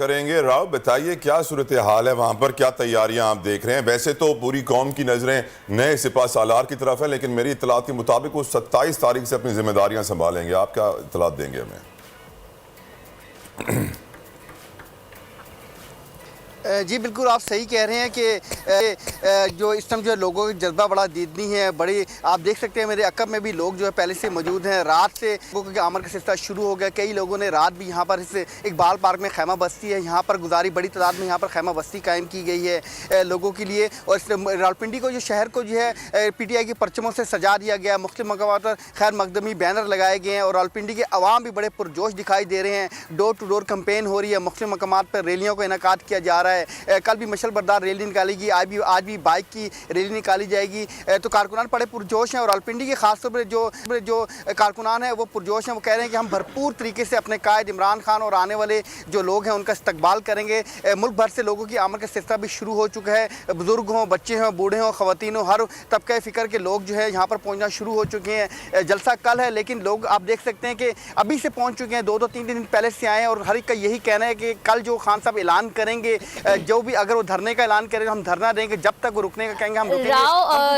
करेंगे। राव बताइए क्या सूरत हाल है वहां पर, क्या तैयारियां आप देख रहे हैं? वैसे तो पूरी कौम की नजरें नए सिपा सालार की तरफ है, लेकिन मेरी इतलात के मुताबिक वो 27 तारीख से अपनी जिम्मेदारियां संभालेंगे। आप क्या इतलात देंगे हमें? जी बिल्कुल, आप सही कह रहे हैं कि जो इस टाइम जो है लोगों की जज्बा बड़ा दीदनी है, बड़ी आप देख सकते हैं मेरे अकब में भी लोग जो है पहले से मौजूद हैं। रात से लोगों के आमद का सिलसिला शुरू हो गया। कई लोगों ने रात भी यहाँ पर इस इकबाल पार्क में खैमा बस्ती है यहाँ पर गुजारी, बड़ी तादाद में यहाँ पर खैमा बस्ती कायम की गई है लोगों के लिए। और इस रावलपिंडी को जो शहर को जो है PTI के परचमों से सजा दिया गया। मुख्तलिफ मकाम पर खैर मकदमी बैनर लगाए गए हैं और रावलपिंडी के अवाम भी बड़े पुरजोश दिखाई दे रहे हैं। डोर टू डोर कैंपेन हो रही है, मुख्तलिफ मकामात पर रैलियों का इनेकाद किया जा रहा है। कल भी मशल बरदार रैली निकाली गई, आज भी बाइक की रैली निकाली जाएगी। तो कारकुनान बड़े पुरजोश हैं और रावलपिंडी के खासतौर पर जो कारकुनान हैं वो पुरजोश हैं। वो कह रहे हैं कि हम भरपूर तरीके से अपने कायद इमरान खान और आने वाले जो लोग हैं उनका इस्तकबाल करेंगे। मुल्क भर से लोगों की आमद का सिलसिला भी शुरू हो चुका है। बुजुर्ग हों, बच्चे हों, बूढ़े हों, ख़वातीन हों, हर तबके फ़िक्र के लोग जो है यहाँ पर पहुँचना शुरू हो चुके हैं। जलसा कल है लेकिन लोग आप देख सकते हैं कि अभी से पहुँच चुके हैं, 2-3 दिन पहले से आए हैं। और हर एक का यही कहना है कि कल जो खान साहब ऐलान करेंगे, जो भी अगर वो धरने का ऐलान करेंगे हम धरना देंगे, जब तक वो रुकने का कहेंगे हम रुकेंगे।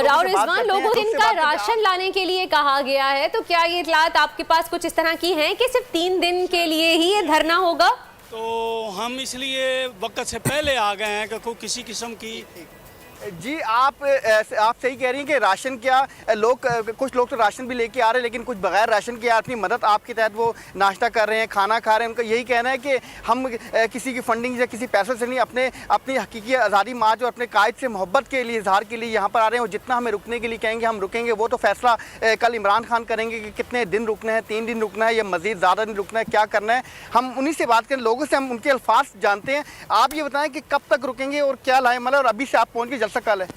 राव रिजवान, लोगों को इनका राशन लाने के लिए कहा गया है, तो क्या ये इतलात आपके पास कुछ इस तरह की हैं कि सिर्फ 3 दिन के लिए ही ये धरना होगा? तो हम इसलिए वक्त से पहले आ गए हैं कि कोई किसी किस्म की जी आप सही कह रही हैं कि राशन क्या कुछ लोग तो राशन भी लेके आ रहे हैं, लेकिन कुछ बगैर राशन के अपनी मदद आपके तहत वो नाश्ता कर रहे हैं, खाना खा रहे हैं। उनका यही कहना है कि हम किसी की फंडिंग या किसी पैसों से नहीं, अपनी हकीकी आज़ादी मार्च और अपने कायद से मोहब्बत के लिए इजहार के लिए यहाँ पर आ रहे हैं। और जितना हमें रुकने के लिए कहेंगे हम रुकेंगे। वो तो फैसला कल इमरान खान करेंगे कि कितने दिन रुकना है, 3 दिन रुकना है या मज़ीद ज़्यादा दिन रुकना है, क्या करना है। हम उन्हीं से बात करें, लोगों से हम उनके अल्फाज जानते हैं। आप ये बताएं कि कब तक रुकेंगे और क्या लाए मतलब, और अभी से आप पहुँच के सकल है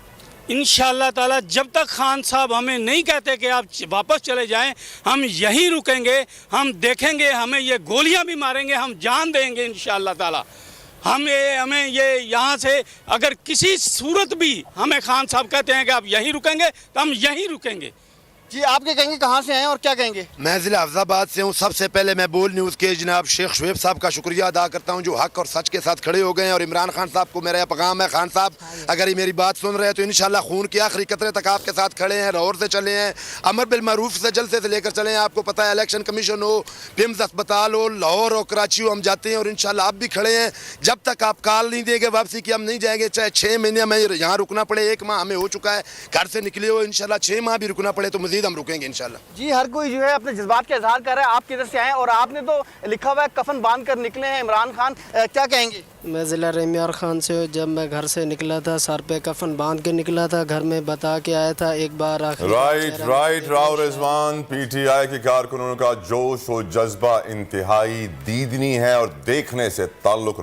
इंशाअल्लाह ताला जब तक खान साहब हमें नहीं कहते कि आप वापस चले जाएं, हम यहीं रुकेंगे। हम देखेंगे, हमें ये गोलियां भी मारेंगे, हम जान देंगे इंशाअल्लाह ताला। हमें ये यहाँ से अगर किसी सूरत भी हमें खान साहब कहते हैं कि आप यहीं रुकेंगे तो हम यहीं रुकेंगे। जी आप क्या कहेंगे, कहाँ से आए और क्या कहेंगे? मैं ज़िला हफ्ज़ाबाद से हूँ। सबसे पहले मैं बोल न्यूज़ के जनाब शेख शुएब साहब का शुक्रिया अदा करता हूँ जो हक और सच के साथ खड़े हो गए हैं। और इमरान खान साहब को मेरा यह पैगाम है, खान साहब अगर ये मेरी बात सुन रहे हैं तो इंशाल्लाह खून की आखिरी कतरे तक आपके साथ खड़े हैं। लाहौर से चले हैं, अमर बिल मारूफ से जलसे से लेकर चले हैं। आपको पता है इलेक्शन कमीशन हो, पिम्स अस्पताल हो, लाहौर हो, कराची हो, हम जाते हैं और इंशाल्लाह आप भी खड़े हैं। जब तक आप कॉल नहीं देंगे वापसी की हम नहीं जाएंगे, चाहे 6 महीने हमें यहाँ रुकना पड़े। 1 माह हमें हो चुका है घर से निकले हो, इंशाल्लाह 6 माह भी रुकना पड़े तो मजीद हम रुकेंगे इंशाल्लाह। जी हर कोई जो है अपने जज्बात का इजहार कर रहा है। आप किधर से आए और आपने तो लिखा हुआ है कफन बांध कर निकले हैं इमरान खान, क्या कहेंगे? मैं ज़िला रेमियार खान से हूँ। जब मैं घर से निकला था सर पे कफन बांध के निकला था, घर में बता के आया था एक बार राइट राव रिजवान, PTI के कारकुनों का जोश और जज्बा इंतहाई दीदनी है और देखने से ताल्लुक